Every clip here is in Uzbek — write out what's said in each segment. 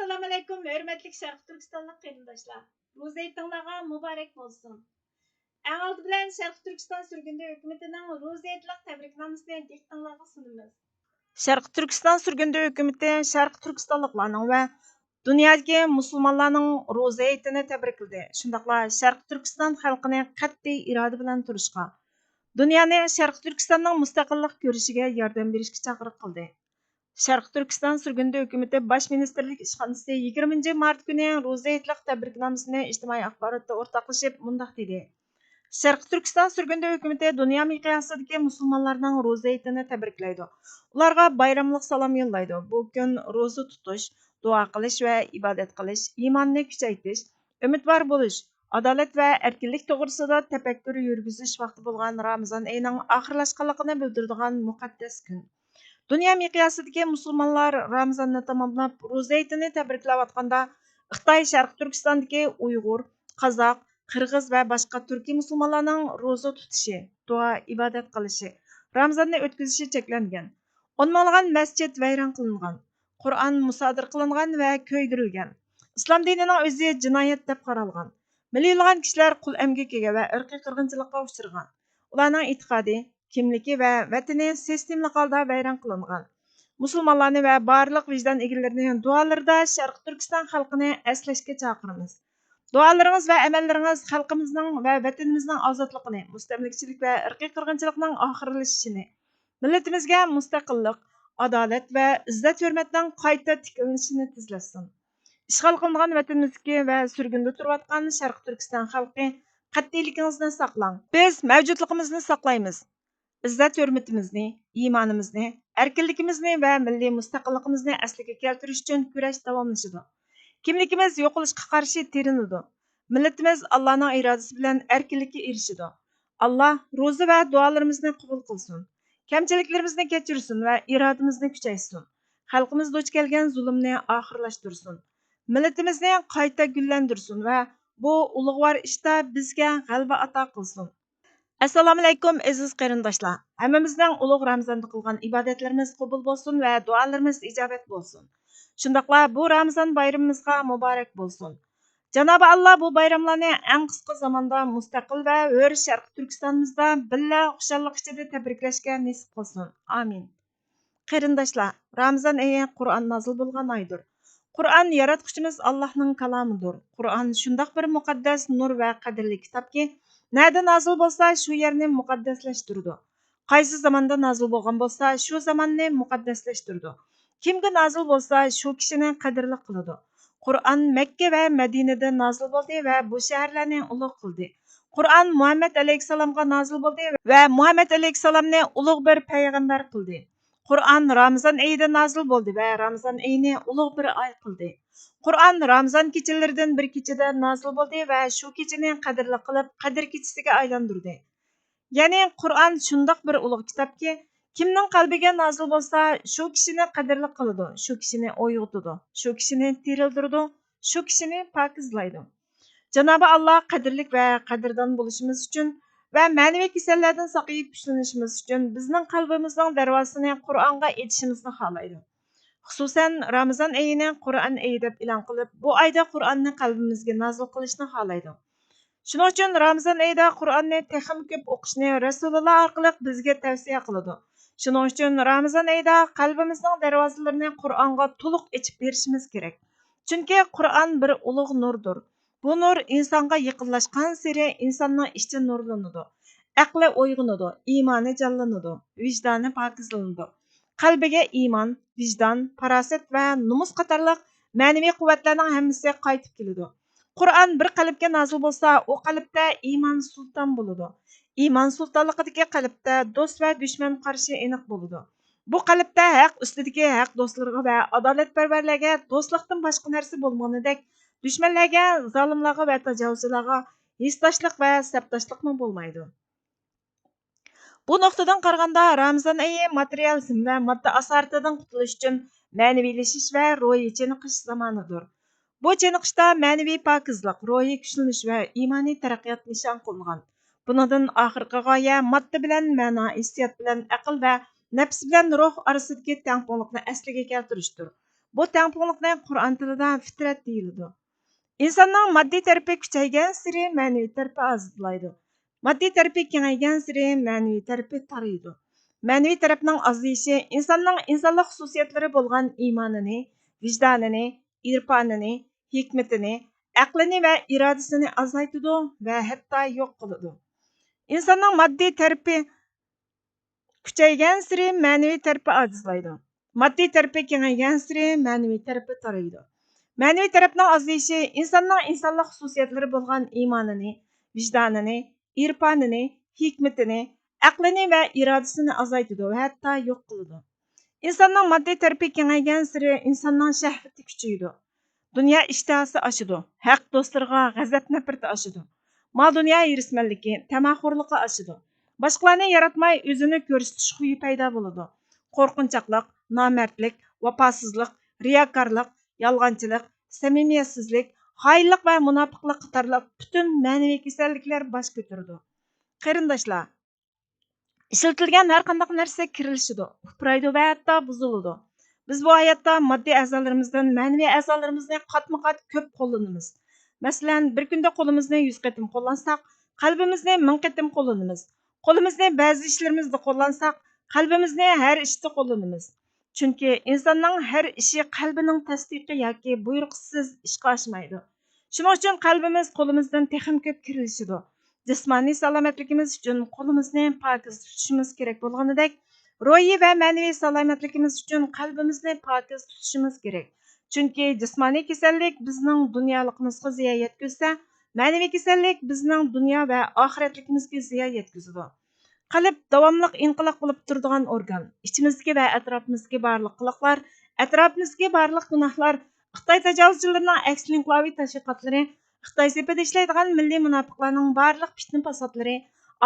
Assalamu alaykum, hörmətli Şərq Türkistanlıq qərindaşlar. Roza aytınlarga mübarək bolsun. Ən aldı bilan Şərq Türkistan sürgündə hökumətinin Roza aytliq təbriknamasını diqqətinizə sunumuz. Şərq Türkistan sürgündə hökuməti Şərq Türkistanlıqlarning və dünyadagi musulmonlarning Roza aytini təbrikladi. Shundaqla Şərq Türkistan xalqini qat'iy iroda bilan turishga, dunyoni Şərq Türkistanning mustaqillik ko'rishiga yordam berishga chaqiriq qildi. Şərq Türkistan sürgündə hökuməti Baş Ministerlik İşxanası 20 mart günü Roza aytliq təbriknamasını ictimai axborotda ortaqlaşıb mundaq dedi. Şərq Türkistan sürgündə hökuməti dünya miqyasidagi musulmonlarning Roza aytini təbriklaydi. Ularga bayramlıq salam yollaydı. Bu gün roza tutuş, dua qilish va ibodat qilish, iymonni kuchaytirish, umidvor bo'lish, adolat va erkinlik to'g'risida tafakkur yurgizish vaqti bo'lgan Ramazon oyining oxirlashganligini bildiradigan muqaddas kun. Dünya miqyasidagi musulmonlar Ramazonni tamomlab Roza aytini tabriklayotganda Xitoy Sharq Turkistondagi Uyg'ur, Qozoq, Qirg'iz va boshqa turkiy musulmonlarning roza tutishi, duo, ibodat qilishi, Ramazonni o'tkazishi cheklangan. O'nlab masjid vayron qilingan, Qur'on musodir qilingan va ko'ydirilgan. Islom dinining o'zi jinoyat deb qaralgan. Millionlagan kishilar qul emgakiga va irqiy qirg'inchilikqa uchragan. Ularning e'tiqodi, kimligi va vatani sistemli holda vayron qilingan. Musulmonlarni va barliq vijdon egalarini duolarida Sharq Turkiston xalqini eslashga chaqiramiz. Duolaringiz va amallaringiz xalqimizning va vatanimizning ozodligini, mustamlikachilik va irqiy qirg'inchilikning oxirlashishini, millatimizga mustaqillik, adolat va izzat hurmatning qayta tiklanishini tezlasin. Ishg'ol qilingan vatanimizga va surgunda turayotgan Sharq Turkiston xalqi qat'iyligingizni saqlang. Biz mavjudligimizni saqlaymiz. İzzat hürmetimizni, imanimizni, erkinligimizni va milliy mustaqilligimizni asliga keltirish uchun kurash davomlashadi. Kimligimiz yo'qolishga qarshi terinadi. Millatimiz Allohning irodasi bilan erkinlikka erishadi. Alloh ro'za va duolarimizni qabul qilsin. Kamchiliklarimizni kechirsin va irodamizni kuchaysin. Xalqimiz duch kelgan zulmni oxirlashtirsin. Millatimizni qayta gullantirsin va bu ulug'vor ishda bizga g'alaba ato qilsin. Assalomu alaykum aziz qarindoshlar. Hammamizning ulug' Ramazonda qilgan ibodatlarimiz qabul bo'lsin va duolarimiz ijobat bo'lsin. Shundaqla bu Ramazon bayramimizga muborak bo'lsin. Janobi Alloh bu bayramlarni eng qisqa zamonda mustaqil va hur Sharq Turkistonimizda billa xushallik ichida tabriklashga nasib qilsin. Amin. Qarindoshlar, Ramazon oyi Qur'on nozil bo'lgan oydir. Qur'on yaratquchimiz Allohning kalomidir. Qur'on shundoq bir muqaddas nur va qadrli kitobki, nerede nazil bo'lsa shu yerni muqaddaslashtirdi. Qaysi zamonda nazil bo'lgan bo'lsa shu zamonni muqaddaslashtirdi. Kimga nazil bo'lsa shu kishini qadrli qiladi. Qur'on Makka va Madinada nazil bo'ldi va bu shaharlarni ulug' qildi. Qur'on Muhammad alayhisalomga nazil bo'ldi va Muhammad alayhisalomni ulug' bir payg'ambar qildi. Qur'on Ramazon oyida nazil bo'ldi va Ramazon oyini ulug' bir oy qildi. Qur'on Ramazon kechalaridan bir kechada nazil bo'ldi va shu kechani qadrli qilib, qadr kechasiga aylantirdi. Ya'ni Qur'on shundoq bir ulug' kitobki, kimning qalbiga nazil bo'lsa, shu kishini qadrli qiladi, shu kishini o'yg'otadi, shu kishini tirildiradi, shu kishini pokizlaydi. Janobi Alloh qadrlik va qadrdon bo'lishimiz uchun va ma'naviy kasallardan saqlayib kuchlanishimiz uchun bizning qalbimizning darvozasini Qur'onga etishimizni xohlaydi. Xususan Ramazon oyini Qur'on oyi deb e'lon qilib, bu oyda Qur'onni qalbimizga nazil qilishni xohlaydi. Shuning uchun Ramazon oyida Qur'onni texnik ko'p o'qishni Rasululloh orqali bizga tavsiya qiladi. Shuning uchun Ramazon oyida qalbimizning darvozalarini Qur'onga to'liq ochib berishimiz kerak. Chunki Qur'on bir ulug' nurdir. Bu nur insonga yaqinlashgan sari insonning ichi nurlanadi. Aqli uyg'onadi, iymoni jonlanadi, vijdoni pokizlanadi. Qalbiga iymon, vijdon, farosat va numus qatorliq ma'naviy quvvatlarning hammasi qaytib keladi. Qur'on bir qalbga nazil bo'lsa, u qalbda iymon sulton bo'ladi. Iymon sultonligidagi qalbda do'st va dushman qarshi aniq bo'ladi. Bu qalbda haq ustidagi haq do'stlarga va adolatparvarlarga do'stlikdan boshqa narsa bo'lmaganidek, dushmanlarga, zolimlarga va tajovuzchilarga histoshlik va sabtoshlikmi bo'lmaydi. Bu nuqtadan qaraganda Ramazon oyi materializm va modda asoratidan qutulish uchun ma'naviylashish va ruhiy chiniqish zamonidir. Bu chiniqishda ma'naviy pokizlik, ruhiy kuchlanish va iymuniy taraqqiyot nishon qilingan. Bundan oxirgi g'oya modda bilan ma'no, hissiyot bilan aql va nafs bilan ruh orasidagi tengqurlikni asliga keltirishdir. Bu tengpunglikni Qur'on tilida fitrat deyiladi. İnsanның maddi tərəfi küçəyən siri mənəvi tərəfi azlaydı. Maddi tərəfi kengaygan siri mənəvi tərəfi taraydı. Mənəvi tərəfinin azlayışı insanның insanlıq xüsusiyyətləri bolğan imanını, vicdanını, irfanını, hikmetini, aqlini və iradəsini azaytıdı və hətta yox qılıdı. İnsanның maddi tərəfi küçəyən siri mənəvi tərəfi azlaydı. Maddi tərəfi kengaygan siri mənəvi tərəfi taraydı. Mənəvi tərəfinin azlayışı insanның insanlıq xüsusiyyətləri bolğan imanını, vicdanını, irfanını, hikmetini, aqlini və iradəsini azaytıdı və hətta yox qılıdı. İnsanның maddi tərəfi kengaygan siri insanның şəhvəti küçüydü. Dünya iştahası aşıdı. Haq dostlarına qəzəb nəfrəti aşıdı. Mal dünya hirismənliki, təmaxurluqı aşıdı. Başqalarını yaratmay özünü görsütüş xuyu payda buludu. Qorqunçaqlıq, namərtlik, vafasızlıq, riyakarlıq, yalğancılıq, samimiyatsizlik, xainlik və munafiqlik qatarlıq bütün mənəvi kasalliklar baş götürdü. Qarindoshlar, İşletilgan her qandaq narsa kirilishidi, upraydi və hətta buzuludi. Biz bu hayotda moddiy a'zolarimizdan ma'naviy a'zolarimizni qatma-qat ko'p qo'llanamiz. Masalan, bir kunda qo'limizni 100 qatim qo'llansak, qalbimizni 1000 qatim qo'llanamiz. Qo'limizni ba'zi ishlarimizda qo'llansak, qalbimizni har ishda qo'llanamiz. Chunki insonning har ishi qalbining tasdiqi yoki buyruqsiz ishga oshmaydi. Shuning uchun qalbimiz qo'limizdan texim ko'p kirilishidi. Jismoniy salomatligimiz uchun qo'limizni pokiz tutishimiz kerak bo'lganidek, ruhiy va ma'naviy salomatligimiz uchun qalbimizni pokiz tutishimiz kerak. Chunki jismoniy kasallik bizning dunyoligimizga ziyon yetkazsa, ma'naviy kasallik bizning dunyo va oxiratligimizga ziyon yetkazadi. Qalb davomli inqiloq bo'lib turadigan organ. İçimizdagi va atrofimizdagi barliq qiliqlar, atrofimizdagi barliq gunohlar, Xitoy tajovuzchilarining aksinklaviy tashviqotlari, Xitoy sepida ishlaydigan milliy munofiqlarning barliq fitna fasadlari,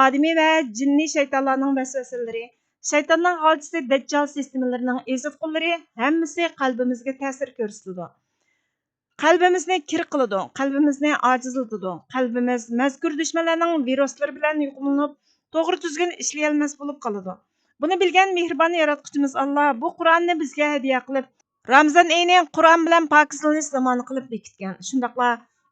odamiy va jinniy shaytonlarning vasvasalari, shaytonning g'ochisi dajjal sistemalarining ezib qo'llari hammasi qalbimizga ta'sir ko'rsatadi. Qalbimizni kir qiladi, qalbimizni ojizlatadi. Qalbimiz mazkur dushmanlarning viruslari bilan yuqlanib, to'g'ri tuzgun ishlay olmas bo'lib qoladi. Buni bilgan mehribon yaratquchimiz Alloh bu Qur'onni bizga hadiya qilib, Ramazon oyini Qur'on bilan pokizlanish zamoni qilib bekitgan. Shundaqla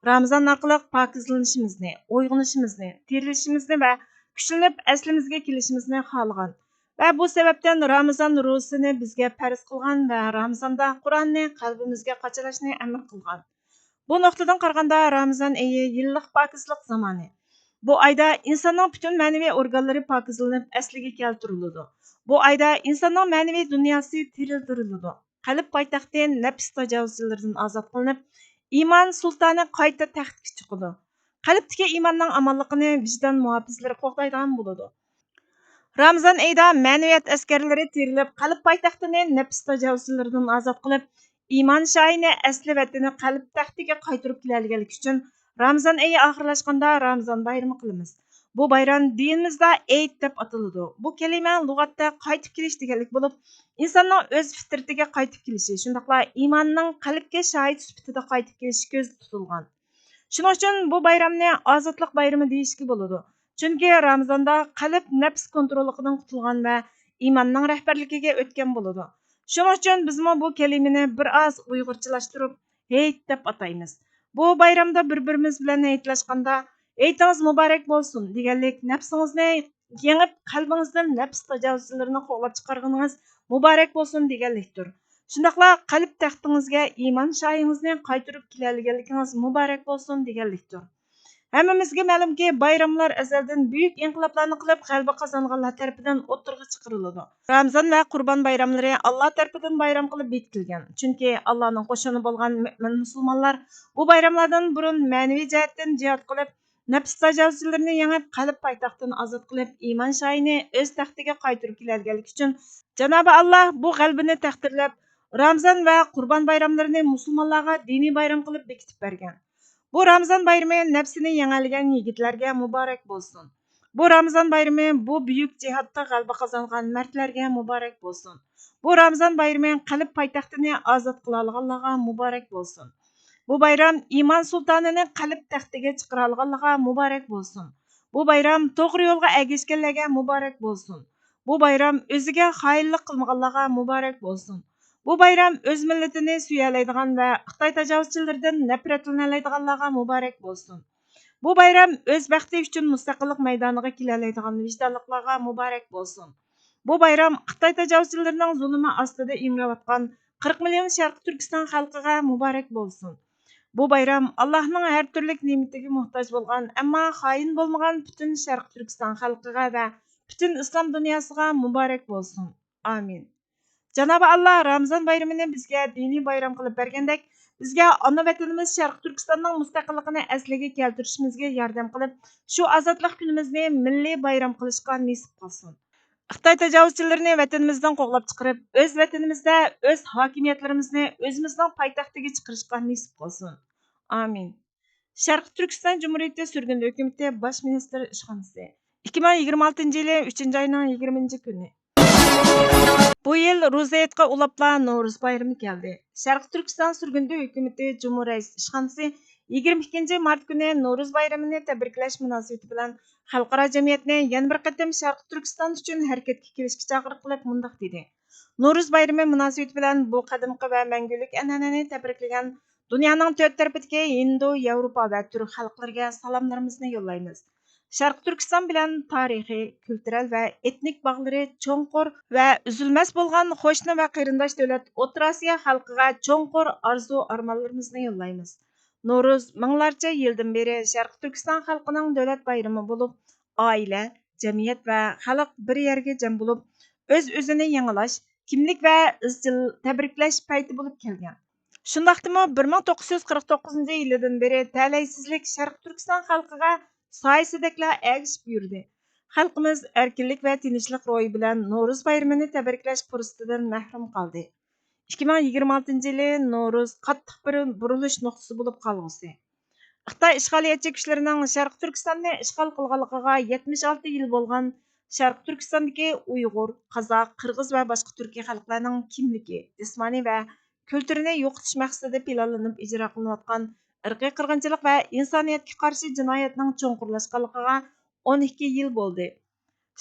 Ramazon orqali pokizlanishimizni, uyg'onishimizni, tirilishimizni va kuchlanib aslimizga kelishimizni xohlagan. Va bu sababdan Ramazon ro'zasini bizga farz qilgan va Ramazonda Qur'onni qalbimizga qachalashni amr qilgan. Bu nuqtadan qaraganda Ramazon oyi yillik pokizlik zamoni. Bu ayda insonning butun ma'naviy organlari pokizlanib asliga keltiriladi. Bu ayda insonning ma'naviy dunyosi tirildiriladi. Qalb poytaxti nafs tajovuzchilaridan ozod qilinib, iymon sultoni qayta taxtga chiqadi. Qalbdagi iymonning amonligini vijdon muhofizlari qo'g'daydigan bo'ladi. Ramazon oyida ma'naviyat askarlari terilib, qalb poytaxtini nafs tajovuzchilaridan ozod qilib, iymon shoyini asli vatani qalb taxtiga qaytarib kelganligi uchun Ramazon oyi oxirlashganda Ramazon bayrami qilamiz. Bu bayram dinimizda Eid deb ataladi. Bu kalima lug'atda qaytib kelish deganlik bo'lib, insonning o'z fitratiga qaytib kelishi, shundaqla iymonning qalbga shohid sifatida qaytib kelishi ko'zda tutilgan. Shuning uchun bu bayramni ozodlik bayrami deyishga bo'ladi. Chunki Ramazonda qalb nafs kontrolidan qutulgan va iymonning rahbarligiga o'tgan bo'ladi. Shuning uchun biz bu kalimani bir oz uyg'urchalashtirib Eid deb ataymiz. Bu bayramda bir-birimiz bilan aytlashganda Eytiniz mübarek bo'lsin deganlik nafsingizni yengib qalbingizdan nafs tajovuzchilarini qo'g'lab chiqarganingiz muborak bo'lsin deganlikdir. Shundaqla qalb taxtingizga iymon shoyingizni qaytarib kelganligingiz muborak bo'lsin deganlikdir. Hammamizga ma'lumki, bayramlar azaldan buyuk inqiloblarni qilib g'alaba qozonganlar tarafidan o'tirg'i chiqariladi. Ramazon va Qurbon bayramlari Alloh tarafidan bayram qilib bekitilgan. Chunki Allohning qo'shini bo'lgan mu'min musulmonlar bu bayramlardan burun ma'naviy jihatdan jihad qilib, nafs tajovuzchilarini yengib, qalb poytaxtini ozod qilib, iymon shoyini o'z taxtiga qaytarib kelganligi uchun Janobi Alloh bu g'albini taqdirlab, Ramazon va Qurbon bayramlarini musulmonlarga diniy bayram qilib bekitib bergan. Bu Ramazon bayrami nafsini yengalgan yigitlarga muborak bo'lsin. Bu Ramazon bayrami bu buyuk jihatda g'alaba qozongan mardlarga muborak bo'lsin. Bu Ramazon bayrami qalb poytaxtini ozod qila olganlarga muborak bo'lsin. Bu bayram iymon sultonini qalb taxtiga chiqara olganlarga muborak bo'lsin. Bu bayram to'g'ri yo'lga ergashganlarga muborak bo'lsin. Bu bayram o'ziga xoinlik qilmaganlarga muborak bo'lsin. Bu bayram öz milletini süyələydigan və Xitay təcavüzçilərindən nefrətlənələydiganlarga mübarək bolsun. Bu bayram öz bəxti üçün müstəqillik meydanıga kilələydigan vicdanlıqlarga mübarək bolsun. Bu bayram Xitay təcavüzçilərinin zulmü astida imrəvatqan 40 milyon Şərqi Türkistan xalqiga mübarək bolsun. Bu bayram Allah'ın her türlük nimetiga muhtaç bolgan, amma xain bolmagan bütün Şərqi Türkistan xalqiga və bütün İslam dünyasıga mübarək bolsun. Amin. Cenab-ı Allah Ramazan bayramını bizga dini bayram qilib bergandek, bizga ana vatanimiz Şərqi Türkistanning mustaqilligini asliga keltirishimizga yordam qilib, shu ozodlik kunimizni milliy bayram qilishga nasib qilsin. Xitoy tajovuzchilarini vatanimizdan qo'g'lab chiqarib, o'z vatanimizda o'z hokimiyatlarimizni o'zimizning poytaxtiga chiqarishga nasib qilsin. Amin. Sharq Turkiston Cumhuriyeti Sürgün Hükümeti Baş Ministri İşxonasi 2026-yili 3-oyning 20-kuni. Bu yil Ro'zayetga ulabla No'ruz bayrami keldi. Sharq Turkiston Sürgün Hükümeti Cumhuriyet İşxonasi 22 mart kuni No'ruz bayramini tabriklash munosabati bilan xalqaro jamiyatni yana bir qatam Sharq Turkiston uchun harakatga kelishga chaqiriq qilib mundaq dedi. No'ruz bayrami munosabati bilan bu qadimgi va mangulik an'anani tabriklagan dunyoning to'rt tarafidagi Hindu, Yevropa va turk xalqlariga salomlarimizni yo'llaymiz. Sharq Turkiston bilan tarixiy, kultural va etnik bog'lari cho'nqur va uzilmas bo'lgan qo'shni va qarindosh davlat O'rta Osiyo xalqiga cho'nqur orzu-armonlarimizni yo'llaymiz. No'ruz minglarcha yildan beri Sharq Turkiston xalqining davlat bayrami bo'lib, oila, jamiyat va xalq bir yerga jam bo'lib, o'z-o'zini yangilash, kimlik va izchil tabriklash payti bo'lib kelgan. Shundaqdimi 1949-yildan beri talaysizlik Sharq Turkiston xalqiga soyasidekla egishib yurdi. Xalqimiz erkinlik va tinchlik ro'yi bilan No'ruz bayramini tabriklash fursatidan mahrum qoldi. 2026-yili No'ruz qattiq bir burilish nuqtasi bo'lib qolg'usi. Xitoy ishg'oliyatchi kuchlarining Sharq Turkistonni ishg'ol qilganligiga 76 yil bo'lgan Sharq Turkistondagi Uyg'ur, Qozoq, Qirg'iz va boshqa turkiy xalqlarning kimligi, jismoniy va kulturini yo'qotish maqsadida planlanib ijro qilinayotgan irqiy qirg'inchilik va insoniyatga qarshi jinoyatning cho'nqurlashganligiga 12 yil bo'ldi.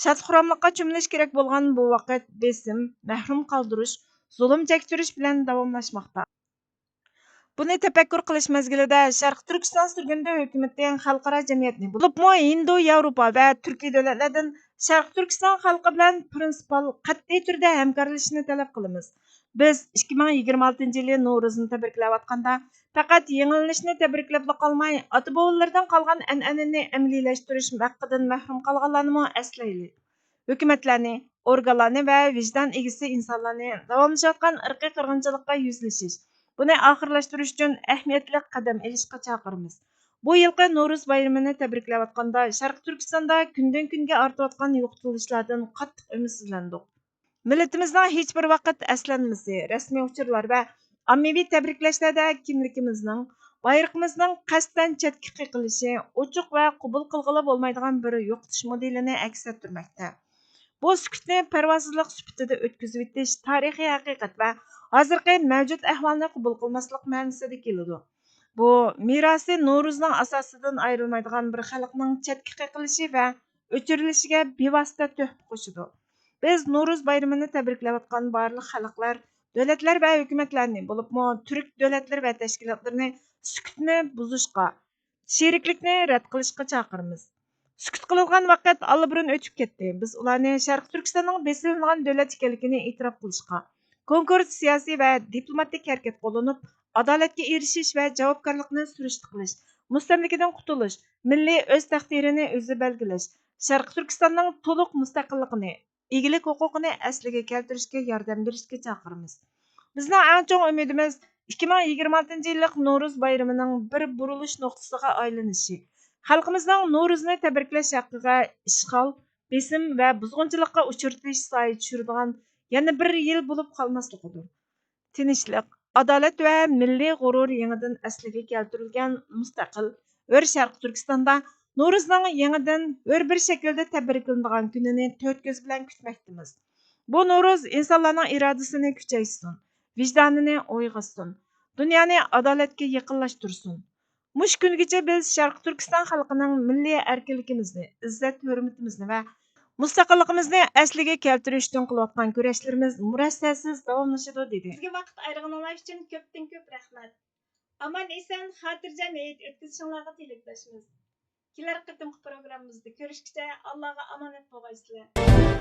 Shadxuramlikqa cho'milish kerak bo'lgan bu vaqt besim, mahrum qoldirish, zulm chektirish bilan davomlashmoqda. Buni tafakkur qilish mezgilida Sharq Turkiston Sürgünü Hükümeti xalqaro jamiyatni bo'libmi Hindu, Yevropa va Turkiy davlatlardan Sharq Turkiston xalqi bilan prinsipal qat'iy turda hamkorlashishni talab qilamiz. Biz 2026-yili No'ruzni tabriklayotganda faqat yangilanishni tabriklab qolmay, ota-bobolardan qolgan an'anani amaliylashhtirish haqqidan mahrum qolganlarni eslaylik. Hukumatlarni, organlarni va vijdon egisi insonlarni davomlashayotgan irqiy qirg'inchilikqa yuzlashish, buni oxirlashtirish uchun ahamiyatli qadam olishga chaqiramiz. Bu yilgi No'ruz bayramini tabriklayotganda Sharq Turkistonda kundan kunga ortayotgan yo'qotilishlardan qattiq umidsizlandik. Millatimizning hech bir vaqt aslanmasi, rasmiy uchurlar va ommaviy tabriklashlarda kimligimizning, bayrog'imizning qasddan chetga qiqilishi, ochiq va qabul qilg'ili bo'lmaydigan bir yo'qotish modelini aks ettirmoqda. Bu sukutni parvozsizlik sifatida o'tkazib o'tish tarixiy haqiqat va hozirgi mavjud ahvolni qabul qilmaslik ma'nosida keladi. Bu merosi No'ruzning asosidan ayrilmaydigan bir xalqning chetga qiqilishi va o'chirilishiga bevosita tuhfa qo'shadi. Biz No'ruz bayramini tabriklayotgan barliq xalqlar, davlatlar va hukumatlarni bo'libmi turk davlatlari va tashkilotlarini sukutni buzishga, sheriklikni rad qilishga chaqiramiz. Sukut qilgan vaqt allaburun o'tib ketdi. Biz ularni Sharq Turkistonning besilingan davlat ekanligini e'tirof qilishga, konkurs siyosiy va diplomatik harakat qo'llanib, adolatga erishish va javobgarlikni surishti qilish, mustamlikadan qutulish, milliy o'z taqdirini o'zi belgilash, Sharq Turkistonning to'liq mustaqilligini, egilik huquqini asliga keltirishga yordam berishga chaqiramiz. Bizning eng chong umidimiz 2026-yillik No'ruz bayramining bir burilish nuqtasiga aylanishi. Xalqimizning No'ruzni tabriklash haqqiga ishg'ol, besim va buzg'unchilikqa uchratish soya tushiradigan yana bir yil bo'lib qolmasligidir. Tinchlik, adolat va milliy g'urur yangidan asliga keltirilgan mustaqil va Sharq Turkistonda No'ruzning yangidan bir shaklda tabriklanadigan kunini to'rt ko'z bilan kutmoqdamiz. Bu No'ruz insonlarning irodasini kuchaytirsin, vijdonini uyg'otsin, dunyoni adolatga yaqinlashtirsin. Mush kungacha biz Sharq Turkiston xalqining milliy erkinligimizni, izzat hurmatimizni va Mustaqilligimizni asliga keltirish uchun qilayotgan kurashlarimiz murassassiz davomlashadi dedi. Sizga vaqt ayırğanlar uchun ko'pdan-ko'p rahmat. Aman esan, xotirjam hayot o'tkazishinglarga tilakdoshmiz. Kelar qitimqi programmamizda ko'rishguncha Allohga omonat bo'lgaysizlar.